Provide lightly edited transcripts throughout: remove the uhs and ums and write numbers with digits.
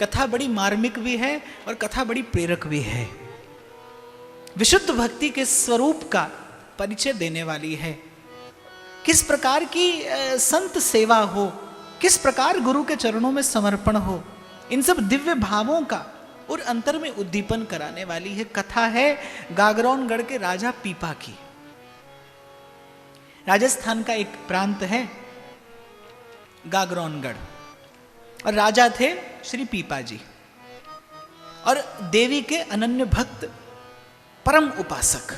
कथा बड़ी मार्मिक भी है और कथा बड़ी प्रेरक भी है। विशुद्ध भक्ति के स्वरूप का परिचय देने वाली है। किस प्रकार की संत सेवा हो, किस प्रकार गुरु के चरणों में समर्पण हो, इन सब दिव्य भावों का और अंतर में उद्दीपन कराने वाली है। कथा है गागरौनगढ़ के राजा पीपा की। राजस्थान का एक प्रांत है गागरौनगढ़, और राजा थे श्री पीपा जी, और देवी के अनन्य भक्त, परम उपासक,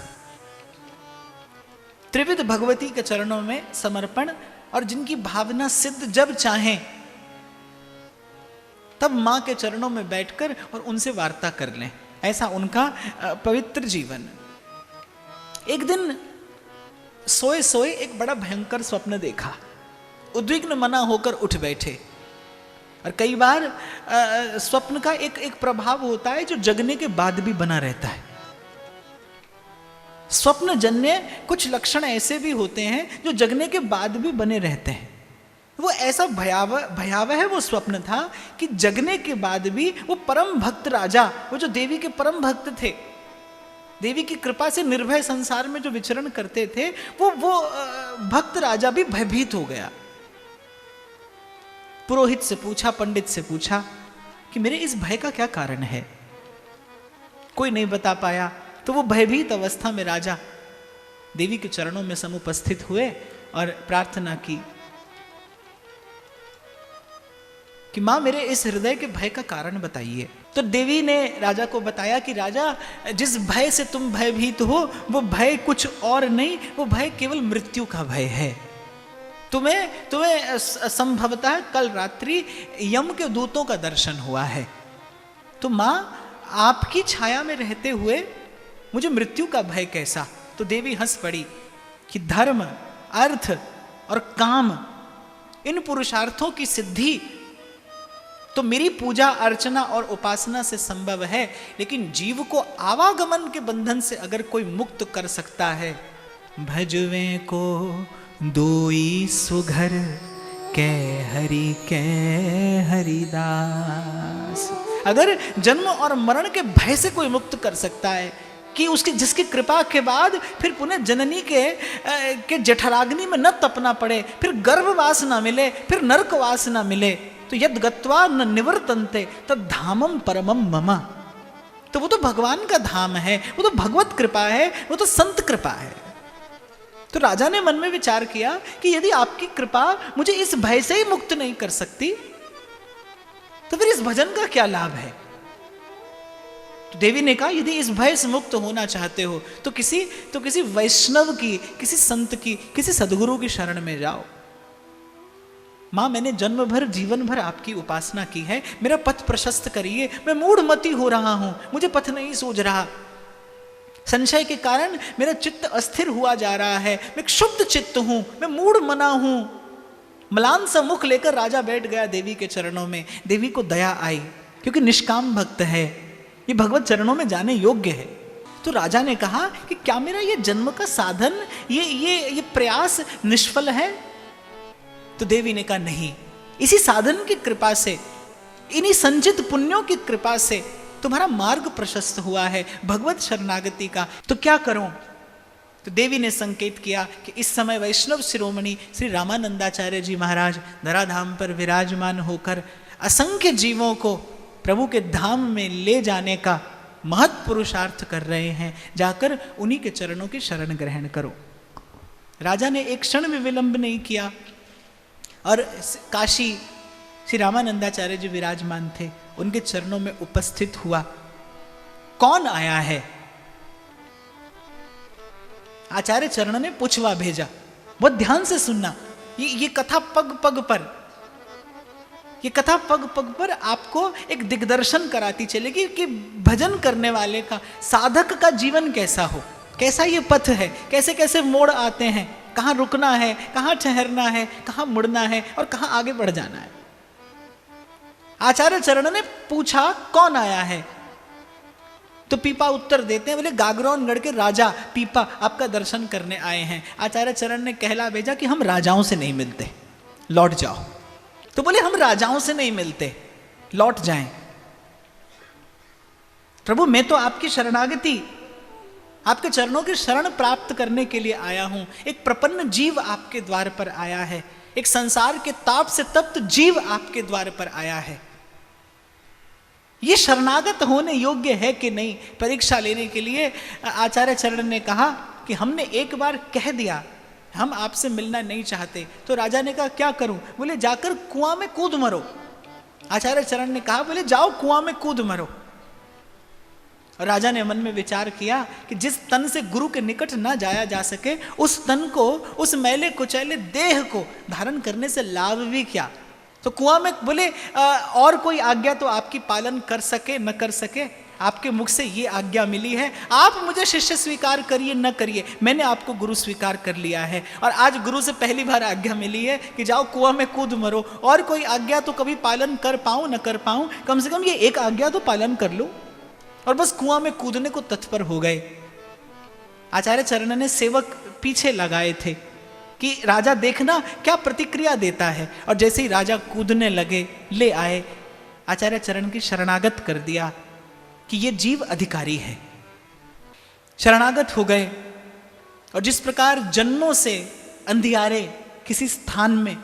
त्रिविध भगवती के चरणों में समर्पण, और जिनकी भावना सिद्ध जब चाहें तब मां के चरणों में बैठकर और उनसे वार्ता कर लें, ऐसा उनका पवित्र जीवन। एक दिन सोए सोए एक बड़ा भयंकर स्वप्न देखा, उद्विग्न मना होकर उठ बैठे। और कई बार स्वप्न का एक प्रभाव होता है जो जगने के बाद भी बना रहता है। स्वप्न जन्य कुछ लक्षण ऐसे भी होते हैं जो जगने के बाद भी बने रहते हैं। वो ऐसा भयावह है वो स्वप्न था कि जगने के बाद भी वो परम भक्त राजा, वो जो देवी के परम भक्त थे, देवी की कृपा से निर्भय संसार में जो विचरण करते थे, वो भक्त राजा भी भयभीत हो गया। पुरोहित से पूछा, पंडित से पूछा कि मेरे इस भय का क्या कारण है। कोई नहीं बता पाया। तो वो भयभीत अवस्था में राजा देवी के चरणों में समुपस्थित हुए और प्रार्थना की कि मां मेरे इस हृदय के भय का कारण बताइए। तो देवी ने राजा को बताया कि राजा, जिस भय से तुम भयभीत हो वो भय कुछ और नहीं, वो भय केवल मृत्यु का भय है। तुम्हें संभवतः कल रात्रि यम के दूतों का दर्शन हुआ है। तो मां, आपकी छाया में रहते हुए मुझे मृत्यु का भय कैसा। तो देवी हंस पड़ी कि धर्म, अर्थ और काम, इन पुरुषार्थों की सिद्धि तो मेरी पूजा अर्चना और उपासना से संभव है, लेकिन जीव को आवागमन के बंधन से अगर कोई मुक्त कर सकता है, भजवे को दोई सुघर कै हरिदास, अगर जन्म और मरण के भय से कोई मुक्त कर सकता है कि उसकी जिसकी कृपा के बाद फिर पुनः जननी के जठराग्नि में न तपना पड़े, फिर गर्भवास न मिले, फिर नरकवास न मिले, तो यद गत्वा न निवर्तन्ते तद धामम परमम मम। तो वो तो भगवान का धाम है, वो तो भगवत कृपा है, वो तो संत कृपा है। तो राजा ने मन में विचार किया कि यदि आपकी कृपा मुझे इस भय से ही मुक्त नहीं कर सकती, तो फिर इस भजन का क्या लाभ है। तो देवी ने कहा, यदि इस भय से मुक्त होना चाहते हो तो किसी वैष्णव की, किसी संत की, किसी सदगुरु की शरण में जाओ। मां, मैंने जन्म भर, जीवन भर आपकी उपासना की है, मेरा पथ प्रशस्त करिए। मैं मूढ़मती हो रहा हूं, मुझे पथ नहीं सूझ रहा। संशय के कारण मेरा चित्त अस्थिर हुआ जा रहा है, मैं क्षुब्ध चित्त हूं, मैं मूढ़ मना हूं। म्लान सा मुख लेकर राजा बैठ गया देवी के चरणों में। देवी को दया आई, क्योंकि निष्काम भक्त है, ये भगवत चरणों में जाने योग्य है। तो राजा ने कहा कि क्या मेरा ये जन्म का साधन, ये प्रयास निष्फल है। तो देवी ने कहा, नहीं, इसी साधन की कृपा से, इन्हीं संचित पुण्यों की कृपा से तुम्हारा मार्ग प्रशस्त हुआ है भगवत शरणागति का। तो क्या करूं। तो देवी ने संकेत किया कि इस समय वैष्णव शिरोमणि श्री रामानंदाचार्य जी महाराज धराधाम पर विराजमान होकर असंख्य जीवों को प्रभु के धाम में ले जाने का महत् पुरुषार्थ कर रहे हैं, जाकर उन्हीं के चरणों की शरण ग्रहण करो। राजा ने एक क्षण भी विलंब नहीं किया और काशी श्री रामानंदाचार्य जी विराजमान थे, उनके चरणों में उपस्थित हुआ। कौन आया है। आचार्य चरण ने पूछवा भेजा। बहुत ध्यान से सुनना, ये कथा पग पग पर, ये कथा पग पग पर आपको एक दिग्दर्शन कराती चलेगी कि भजन करने वाले का, साधक का जीवन कैसा हो, कैसा ये पथ है, कैसे कैसे मोड़ आते हैं, कहाँ रुकना है, कहाँ ठहरना है, कहाँ मुड़ना है और कहाँ आगे बढ़ जाना है। आचार्य चरण ने पूछा, कौन आया है। तो पीपा उत्तर देते हैं, बोले गागरौनगढ़ के राजा पीपा आपका दर्शन करने आए हैं। आचार्य चरण ने कहला भेजा कि हम राजाओं से नहीं मिलते, लौट जाओ। तो बोले हम राजाओं से नहीं मिलते, लौट जाएं। प्रभु मैं तो आपकी शरणागति, आपके चरणों की शरण प्राप्त करने के लिए आया हूं। एक प्रपन्न जीव आपके द्वार पर आया है, एक संसार के ताप से तप्त जीव आपके द्वार पर आया है। ये शरणागत होने योग्य है कि नहीं, परीक्षा लेने के लिए आचार्य चरण ने कहा कि हमने एक बार कह दिया हम आपसे मिलना नहीं चाहते। तो राजा ने कहा क्या करूं? बोले जाकर कुआं में कूद मरो। आचार्य चरण ने कहा बोले जाओ कुआं में कूद मरो। और राजा ने मन में विचार किया कि जिस तन से गुरु के निकट ना जाया जा सके, उस तन को, उस मैले कुचैले देह को धारण करने से लाभ भी क्या। तो कुआं में बोले और कोई आज्ञा तो आपकी पालन कर सके न कर सके, आपके मुख से ये आज्ञा मिली है, आप मुझे शिष्य स्वीकार करिए न करिए, मैंने आपको गुरु स्वीकार कर लिया है। और आज गुरु से पहली बार आज्ञा मिली है कि जाओ कुआं में कूद मरो। और कोई आज्ञा तो कभी पालन कर पाऊं न कर पाऊं, कम से कम ये एक आज्ञा तो पालन कर लो। और बस कुआं में कूदने को तत्पर हो गए। आचार्य चरण ने सेवक पीछे लगाए थे कि राजा देखना क्या प्रतिक्रिया देता है। और जैसे ही राजा कूदने लगे, ले आए, आचार्य चरण की शरणागत कर दिया कि ये जीव अधिकारी है। शरणागत हो गए। और जिस प्रकार जन्मों से अंधियारे किसी स्थान में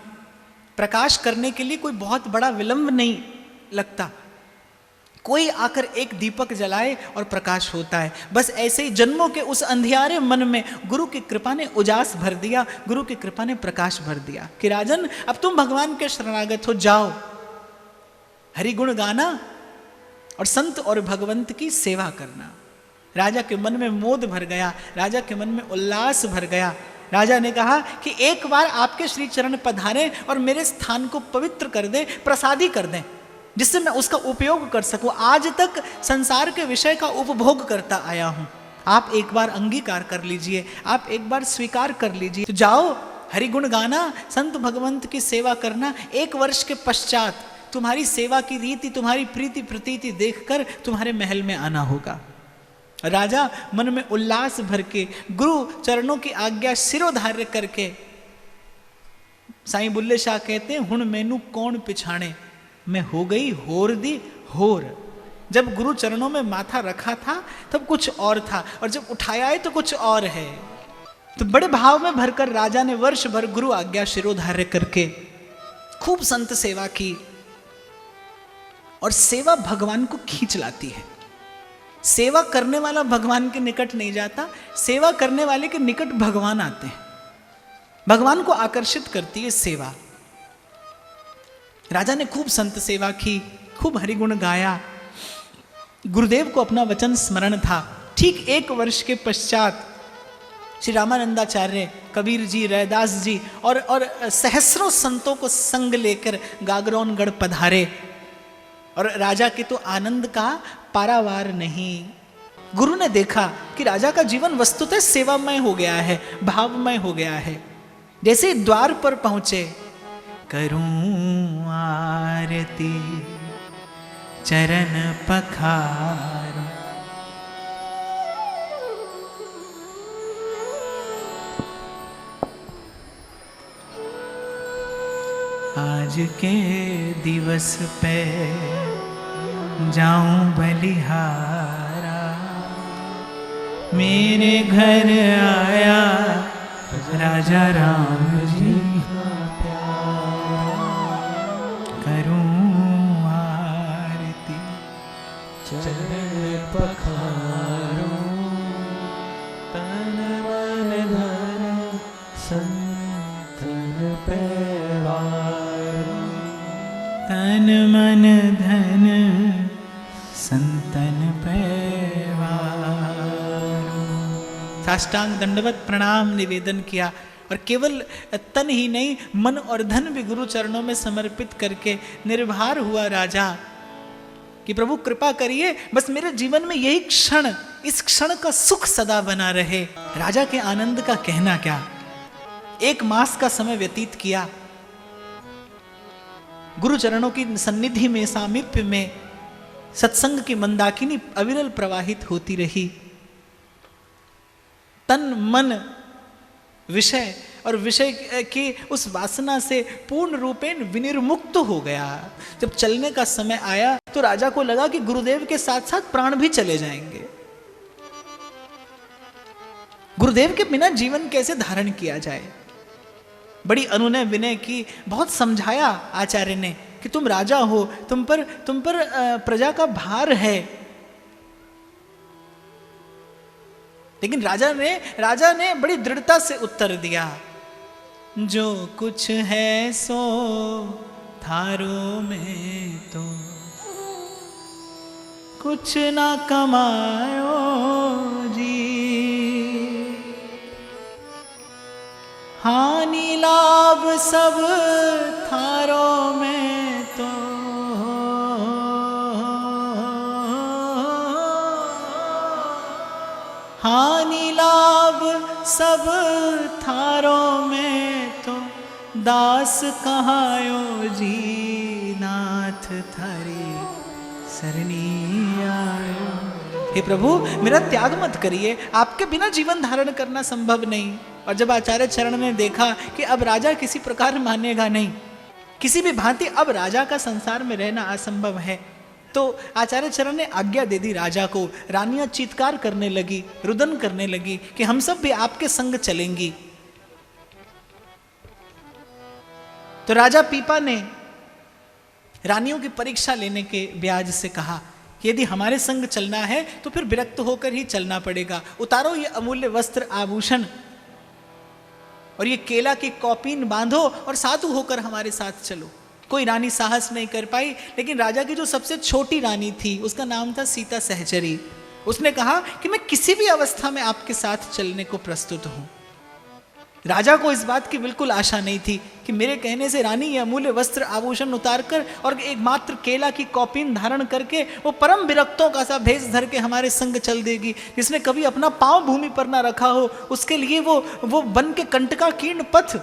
प्रकाश करने के लिए कोई बहुत बड़ा विलंब नहीं लगता, कोई आकर एक दीपक जलाए और प्रकाश होता है, बस ऐसे ही जन्मों के उस अंधियारे मन में गुरु की कृपा ने उजास भर दिया, गुरु की कृपा ने प्रकाश भर दिया कि राजन अब तुम भगवान के शरणागत हो, जाओ हरिगुण गाना और संत और भगवंत की सेवा करना। राजा के मन में मोद भर गया, राजा के मन में उल्लास भर गया। राजा ने कहा कि एक बार आपके श्री चरण पधारें और मेरे स्थान को पवित्र कर दें, प्रसादी कर दें, जिससे मैं उसका उपयोग कर सकूं। आज तक संसार के विषय का उपभोग करता आया हूं, आप एक बार अंगीकार कर लीजिए, आप एक बार स्वीकार कर लीजिए। तो जाओ हरिगुण गाना, संत भगवंत की सेवा करना। 1 वर्ष के पश्चात तुम्हारी सेवा की रीति, तुम्हारी प्रीति प्रतीति देखकर तुम्हारे महल में आना होगा। राजा मन में उल्लास भर के गुरु चरणों की आज्ञा सिरोधार्य करके, साईं बुल्ले शाह कहते हैं हुण मैनू कौन पिछाणे, मैं हो गई होर दी होर। जब गुरु चरणों में माथा रखा था तब कुछ और था, और जब उठाया है तो कुछ और है। तो बड़े भाव में भरकर राजा ने वर्ष भर गुरु आज्ञा शिरोधार्य करके खूब संत सेवा की। और सेवा भगवान को खींच लाती है। सेवा करने वाला भगवान के निकट नहीं जाता, सेवा करने वाले के निकट भगवान आते हैं। भगवान को आकर्षित करती है सेवा। राजा ने खूब संत सेवा की, खूब हरिगुण गाया। गुरुदेव को अपना वचन स्मरण था। ठीक 1 वर्ष के पश्चात श्री रामानंदाचार्य, कबीर जी, रैदास जी और सहस्रों संतों को संग लेकर गागरौनगढ़ पधारे। और राजा के तो आनंद का पारावार नहीं। गुरु ने देखा कि राजा का जीवन वस्तुतः सेवामय हो गया है, भावमय हो गया है। जैसे द्वार पर पहुंचे, करूं आरती चरण पखारो, आज के दिवस पे जाऊं बलिहारा, मेरे घर आया राजा राम जी का प्यार। करूं आरती चरण पखारो, तन मन धन संतन पैवारो, तन मन धन संतन पैवारो। साष्टांग दंडवत प्रणाम निवेदन किया। और केवल तन ही नहीं, मन और धन भी गुरु चरणों में समर्पित करके निर्भर हुआ राजा कि प्रभु कृपा करिए, बस मेरे जीवन में यही क्षण, इस क्षण का सुख सदा बना रहे। राजा के आनंद का कहना क्या। 1 मास का समय व्यतीत किया गुरु चरणों की सन्निधि में, सामीप्य में। सत्संग की मंदाकिनी अविरल प्रवाहित होती रही। तन मन विषय और विषय की उस वासना से पूर्ण रूपेण विनिर्मुक्त हो गया। जब चलने का समय आया तो राजा को लगा कि गुरुदेव के साथ साथ प्राण भी चले जाएंगे। गुरुदेव के बिना जीवन कैसे धारण किया जाए। बड़ी अनुनय विनय की, बहुत समझाया आचार्य ने कि तुम राजा हो, तुम पर प्रजा का भार है। लेकिन राजा ने बड़ी दृढ़ता से उत्तर दिया, जो कुछ है सो थारो में तो कुछ ना कमायो जी, हानि लाभ सब थारो में तो हानि लाभ सब थारो में तो दास कहायो जी, नाथ थारी सरनी आयो। हे प्रभु, मेरा त्याग मत करिए, आपके बिना जीवन धारण करना संभव नहीं। और जब आचार्य चरण ने देखा कि अब राजा किसी प्रकार मानेगा नहीं, किसी भी भांति अब राजा का संसार में रहना असंभव है, तो आचार्य चरण ने आज्ञा दे दी राजा को। रानियां चीत्कार करने लगी, रुदन करने लगी कि हम सब भी आपके संग चलेंगी। तो राजा पीपा ने रानियों की परीक्षा लेने के ब्याज से कहा कि यदि हमारे संग चलना है तो फिर विरक्त होकर ही चलना पड़ेगा। उतारो ये अमूल्य वस्त्र आभूषण और ये केला की कौपीन बांधो और साधु होकर हमारे साथ चलो। कोई रानी साहस नहीं कर पाई, लेकिन राजा की जो सबसे छोटी रानी थी उसका नाम था सीता सहचरी। उसने कहा कि मैं किसी भी अवस्था में आपके साथ चलने को प्रस्तुत हूं। राजा को इस बात की बिल्कुल आशा नहीं थी कि मेरे कहने से रानी ये अमूल्य वस्त्र आभूषण उतारकर और एक मात्र केला की कौपीन धारण करके वो परम विरक्तों का सा भेष धर के हमारे संग चल देगी। जिसने कभी अपना पांव भूमि पर ना रखा हो, उसके लिए वो बन के कंटका कीर्ण पथ,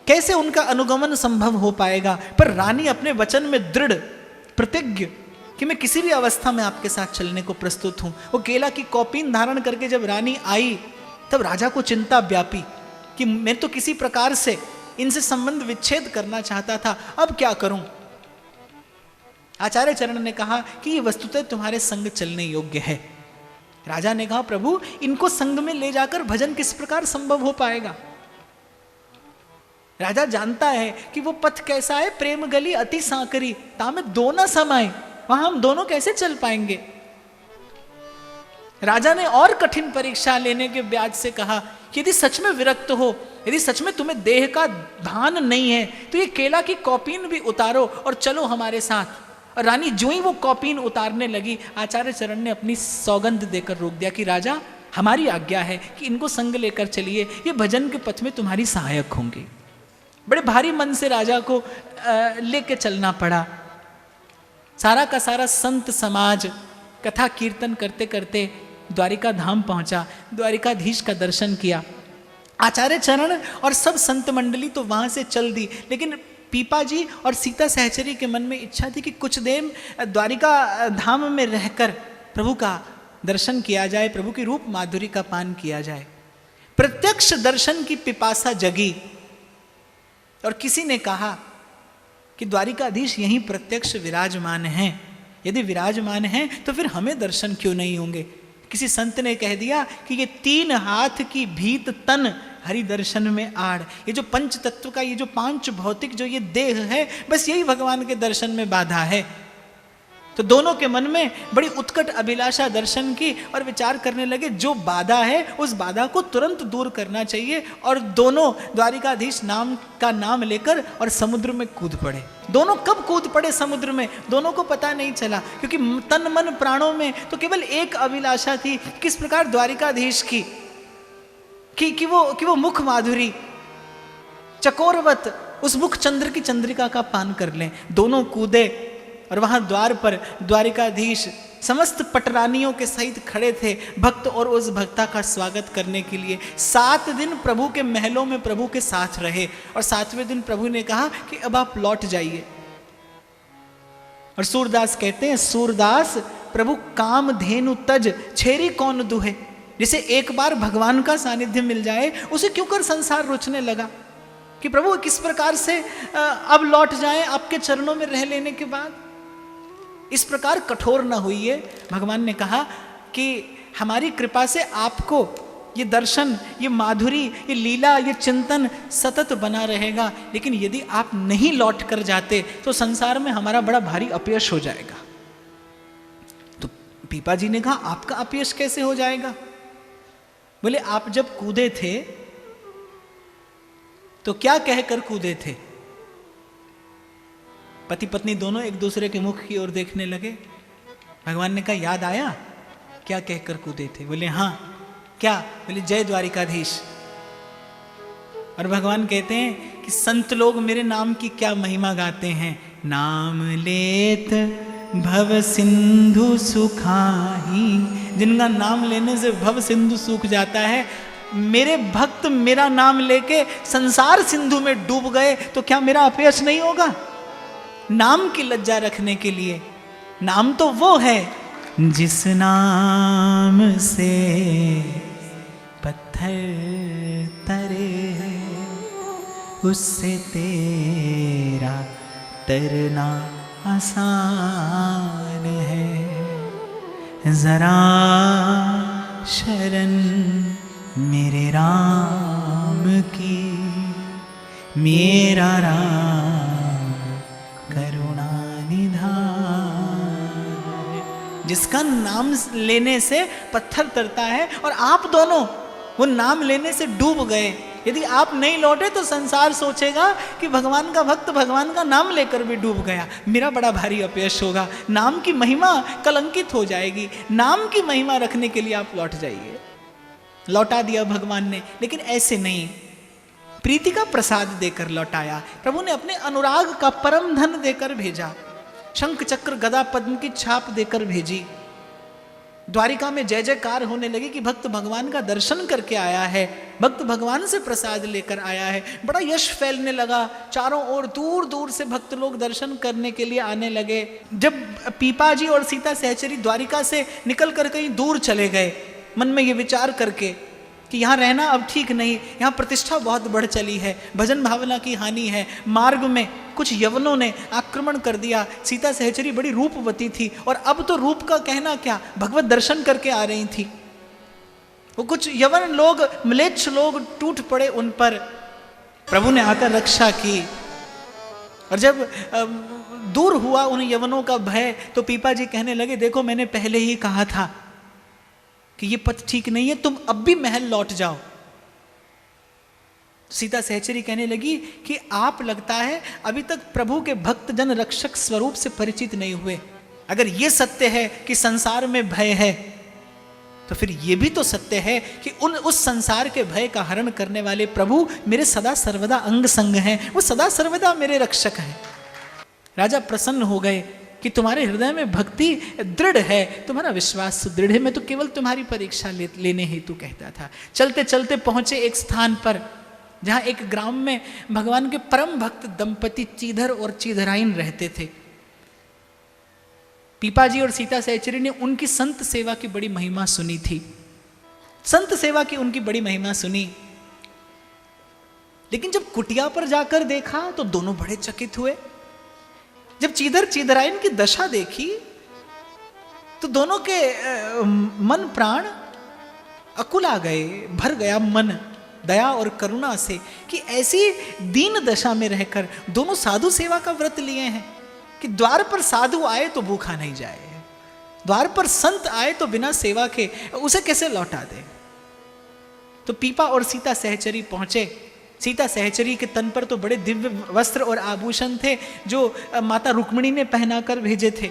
कैसे उनका अनुगमन संभव हो पाएगा। पर रानी अपने वचन में दृढ़ प्रतिज्ञ कि मैं किसी भी अवस्था में आपके साथ चलने को प्रस्तुत हूं। वो केला की कौपीन धारण करके जब रानी आई तब राजा को चिंता व्यापी कि मैं तो किसी प्रकार से इनसे संबंध विच्छेद करना चाहता था, अब क्या करूं। आचार्य चरण ने कहा कि ये वस्तुतः तुम्हारे संग चलने योग्य है। राजा ने कहा, प्रभु इनको संग में ले जाकर भजन किस प्रकार संभव हो पाएगा। राजा जानता है कि वो पथ कैसा है, प्रेम गली अति सांकरी, तामे दो न समाए, वहां हम दोनों कैसे चल पाएंगे। राजा ने और कठिन परीक्षा लेने के ब्याज से कहा कि यदि सच में विरक्त हो, यदि सच में तुम्हें देह का भान नहीं है, तो ये केला की कौपीन भी उतारो और चलो हमारे साथ। और रानी जो ही वो कौपीन उतारने लगी, आचार्य चरण ने अपनी सौगंध देकर रोक दिया कि राजा हमारी आज्ञा है कि इनको संग लेकर चलिए, ये भजन के पथ में तुम्हारी सहायक होंगे। बड़े भारी मन से राजा को लेके चलना पड़ा। सारा का सारा संत समाज कथा कीर्तन करते करते द्वारिका धाम पहुंचा, द्वारिकाधीश का दर्शन किया। आचार्य चरण और सब संत मंडली तो वहां से चल दी, लेकिन पीपा जी और सीता सहचरी के मन में इच्छा थी कि कुछ देर द्वारिका धाम में रहकर प्रभु का दर्शन किया जाए, प्रभु की रूप माधुरी का पान किया जाए। प्रत्यक्ष दर्शन की पिपासा जगी और किसी ने कहा कि द्वारिकाधीश यहीं प्रत्यक्ष विराजमान हैं। यदि विराजमान हैं तो फिर हमें दर्शन क्यों नहीं होंगे। किसी संत ने कह दिया कि ये 3 हाथ की भीत तन हरि दर्शन में आड़, ये जो पंच तत्व का ये जो 5 भौतिक जो ये देह है, बस यही भगवान के दर्शन में बाधा है। तो दोनों के मन में बड़ी उत्कट अभिलाषा दर्शन की और विचार करने लगे जो बाधा है उस बाधा को तुरंत दूर करना चाहिए। और दोनों द्वारिकाधीश नाम का नाम लेकर और समुद्र में कूद पड़े। दोनों कब कूद पड़े समुद्र में, दोनों को पता नहीं चला, क्योंकि तन मन प्राणों में तो केवल एक अभिलाषा थी, किस प्रकार द्वारिकाधीश की कि वो मुख माधुरी चकोरवत उस मुख चंद्र की चंद्रिका का पान कर लें। दोनों कूदे और वहां द्वार पर द्वारिकाधीश समस्त पटरानियों के सहित खड़े थे, भक्त और उस भक्ता का स्वागत करने के लिए। 7 दिन प्रभु के महलों में प्रभु के साथ रहे और 7वें दिन प्रभु ने कहा कि अब आप लौट जाइए। और सूरदास कहते हैं, सूरदास प्रभु काम धेनु तज छेरी कौन दुहे, जिसे एक बार भगवान का सानिध्य मिल जाए उसे क्यों कर संसार रुचने लगा कि प्रभु किस प्रकार से अब लौट जाए आपके चरणों में रह लेने के बाद। इस प्रकार कठोर न होइए। भगवान ने कहा कि हमारी कृपा से आपको ये दर्शन, ये माधुरी, ये लीला, ये चिंतन सतत बना रहेगा, लेकिन यदि आप नहीं लौट कर जाते तो संसार में हमारा बड़ा भारी अपयश हो जाएगा। तो पीपा जी ने कहा आपका अपयश कैसे हो जाएगा? बोले आप जब कूदे थे तो क्या कहकर कूदे थे? पति पत्नी दोनों एक दूसरे के मुख की ओर देखने लगे। भगवान ने कहा याद आया क्या कहकर कूदे थे? बोले हाँ। क्या? बोले जय द्वारिकाधीश। और भगवान कहते हैं कि संत लोग मेरे नाम की क्या महिमा गाते हैं। नाम लेत भव सिंधु सुखाही, जिनका नाम लेने से भव सिंधु सूख जाता है। मेरे भक्त मेरा नाम लेके संसार सिंधु में डूब गए तो क्या मेरा अपयश नहीं होगा? नाम की लज्जा रखने के लिए, नाम तो वो है जिस नाम से पत्थर तरे है, उससे तेरा तरना आसान है। जरा शरण मेरे राम की, मेरा राम करुणा निधान। जिसका नाम लेने से पत्थर तरता है और आप दोनों वो नाम लेने से डूब गए। यदि आप नहीं लौटे तो संसार सोचेगा कि भगवान का भक्त भगवान का नाम लेकर भी डूब गया, मेरा बड़ा भारी अपयश होगा, नाम की महिमा कलंकित हो जाएगी। नाम की महिमा रखने के लिए आप लौट जाइए। लौटा दिया भगवान ने, लेकिन ऐसे नहीं, प्रीति का प्रसाद देकर लौटाया। प्रभु ने अपने अनुराग का परम धन देकर भेजा, शंख चक्र गदा पद्म की छाप देकर भेजी। द्वारिका में जय जयकार होने लगी कि भक्त भगवान का दर्शन करके आया है, भक्त भगवान से प्रसाद लेकर आया है। बड़ा यश फैलने लगा, चारों ओर दूर दूर से भक्त लोग दर्शन करने के लिए आने लगे। जब पीपा जी और सीता सहचरी द्वारिका से निकल कर कहीं दूर चले गए, मन में ये विचार करके कि यहाँ रहना अब ठीक नहीं, यहाँ प्रतिष्ठा बहुत बढ़ चली है, भजन भावना की हानि है। मार्ग में कुछ यवनों ने आक्रमण कर दिया। सीता सहचरी बड़ी रूपवती थी और अब तो रूप का कहना क्या, भगवत दर्शन करके आ रही थी। वो कुछ यवन लोग, म्लेच्छ लोग टूट पड़े उन पर। प्रभु ने आकर रक्षा की और जब दूर हुआ उन यवनों का भय तो पीपा जी कहने लगे देखो मैंने पहले ही कहा था कि ये पथ ठीक नहीं है, तुम अब भी महल लौट जाओ। सीता सहचरी कहने लगी कि आप लगता है अभी तक प्रभु के भक्त जन रक्षक स्वरूप से परिचित नहीं हुए। अगर ये सत्य है कि संसार में भय है तो फिर ये भी तो सत्य है कि उस संसार के भय का हरण करने वाले प्रभु मेरे सदा सर्वदा अंग संग हैं, वो सदा सर्वदा मेरे रक्षक हैं। राजा प्रसन्न हो गए कि तुम्हारे हृदय में भक्ति दृढ़ है, तुम्हारा विश्वास सुदृढ़ है, मैं तो केवल तुम्हारी परीक्षा लेने हेतु कहता था। चलते चलते पहुंचे एक स्थान पर जहां एक ग्राम में भगवान के परम भक्त दंपति चीधर और चीधराइन रहते थे। पीपा जी और सीता सहचरी ने उनकी संत सेवा की बड़ी महिमा सुनी थी, संत सेवा की उनकी बड़ी महिमा सुनी। लेकिन जब कुटिया पर जाकर देखा तो दोनों बड़े चकित हुए। जब चीधर चीधराइन की दशा देखी तो दोनों के मन प्राण अकुला गए, भर गया मन दया और करुणा से कि ऐसी दीन दशा में रहकर दोनों साधु सेवा का व्रत लिए हैं कि द्वार पर साधु आए तो भूखा नहीं जाए, द्वार पर संत आए तो बिना सेवा के उसे कैसे लौटा दे। तो पीपा और सीता सहचरी पहुंचे। सीता सहचरी के तन पर तो बड़े दिव्य वस्त्र और आभूषण थे जो माता रुक्मिणी ने पहनाकर भेजे थे,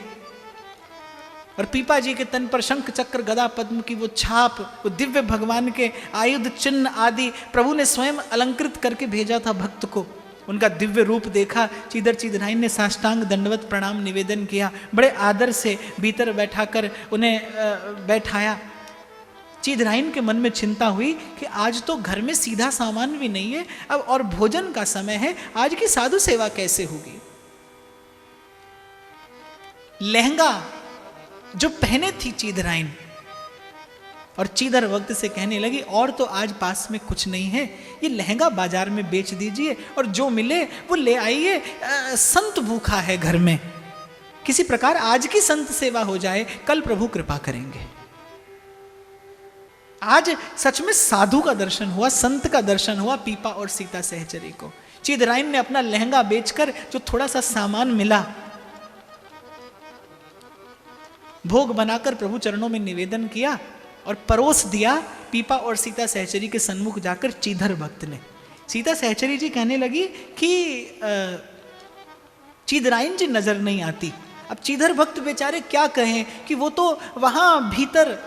और पीपा जी के तन पर शंख चक्र गदा पद्म की वो छाप, वो दिव्य भगवान के आयुध चिन्ह आदि प्रभु ने स्वयं अलंकृत करके भेजा था भक्त को। उनका दिव्य रूप देखा, चीधर चीधराइन ने साष्टांग दंडवत प्रणाम निवेदन किया, बड़े आदर से भीतर बैठाकर उन्हें बैठाया। चीधराइन के मन में चिंता हुई कि आज तो घर में सीधा सामान भी नहीं है, अब और भोजन का समय है, आज की साधु सेवा कैसे होगी। लहंगा जो पहने थी चीधराइन और चीदर वक्त से कहने लगी, और तो आज पास में कुछ नहीं है, ये लहंगा बाजार में बेच दीजिए और जो मिले वो ले आइए। संत भूखा है घर में, किसी प्रकार आज की संत सेवा हो जाए, कल प्रभु कृपा करेंगे। आज सच में साधु का दर्शन हुआ, संत का दर्शन हुआ पीपा और सीता सहचरी को। चिदराइन ने अपना लहंगा बेचकर जो थोड़ा सा सामान मिला, भोग बनाकर प्रभु चरणों में निवेदन किया और परोस दिया पीपा और सीता सहचरी के सन्मुख जाकर चीधर भक्त ने। सीता सहचरी जी कहने लगी कि चिदराइन जी नजर नहीं आती। अब चीधर भक्त बेचारे क्या कहें कि वो तो वहां भीतर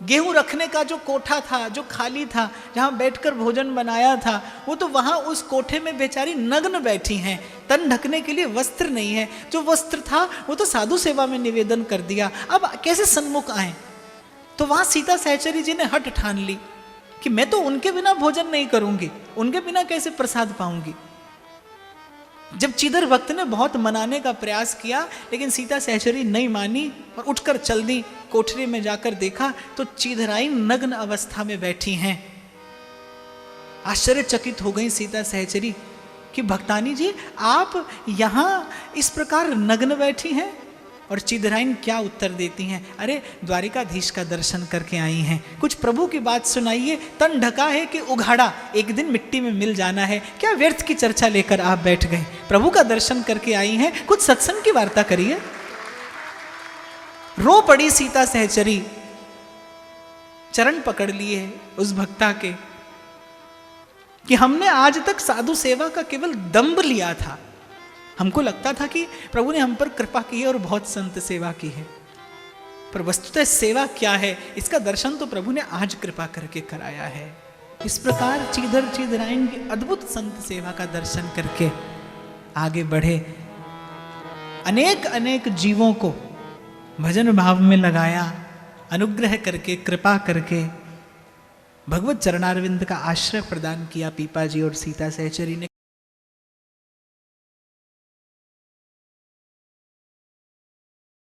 गेहूं रखने का जो कोठा था, जो खाली था, जहां बैठकर भोजन बनाया था, वो तो वहां उस कोठे में बेचारी नग्न बैठी हैं, तन ढकने के लिए वस्त्र नहीं है। जो वस्त्र था वो तो साधु सेवा में निवेदन कर दिया, अब कैसे सन्मुख आए। तो वहां सीता सहचरी जी ने हट ठान ली कि मैं तो उनके बिना भोजन नहीं करूंगी, उनके बिना कैसे प्रसाद पाऊंगी। जब चीदर भक्त ने बहुत मनाने का प्रयास किया, लेकिन सीता सहचरी नहीं मानी और उठकर चल दी। कोठरी में जाकर देखा तो चीधराइन नग्न अवस्था में बैठी हैं। आश्चर्यचकित हो गई सीता सहचरी कि भक्तानी जी आप यहां इस प्रकार नग्न बैठी हैं। और चिदराइन क्या उत्तर देती हैं, अरे द्वारिकाधीश का दर्शन करके आई हैं, कुछ प्रभु की बात सुनाइए। तन ढका है कि उघाड़ा, एक दिन मिट्टी में मिल जाना है, क्या व्यर्थ की चर्चा लेकर आप बैठ गए। प्रभु का दर्शन करके आई हैं, कुछ सत्संग की वार्ता करिए। रो पड़ी सीता सहचरी, चरण पकड़ लिए उस भक्ता के कि हमने आज तक साधु सेवा का केवल दंभ लिया था। हमको लगता था कि प्रभु ने हम पर कृपा की है और बहुत संत सेवा की है, पर वस्तुतः सेवा क्या है इसका दर्शन तो प्रभु ने आज कृपा करके कराया है। इस प्रकार चिदराइन की अद्भुत संत सेवा का दर्शन करके आगे बढ़े, अनेक अनेक जीवों को भजन भाव में लगाया, अनुग्रह करके कृपा करके भगवत चरणारविंद का आश्रय प्रदान किया पीपा जी और सीता सहचरी ने।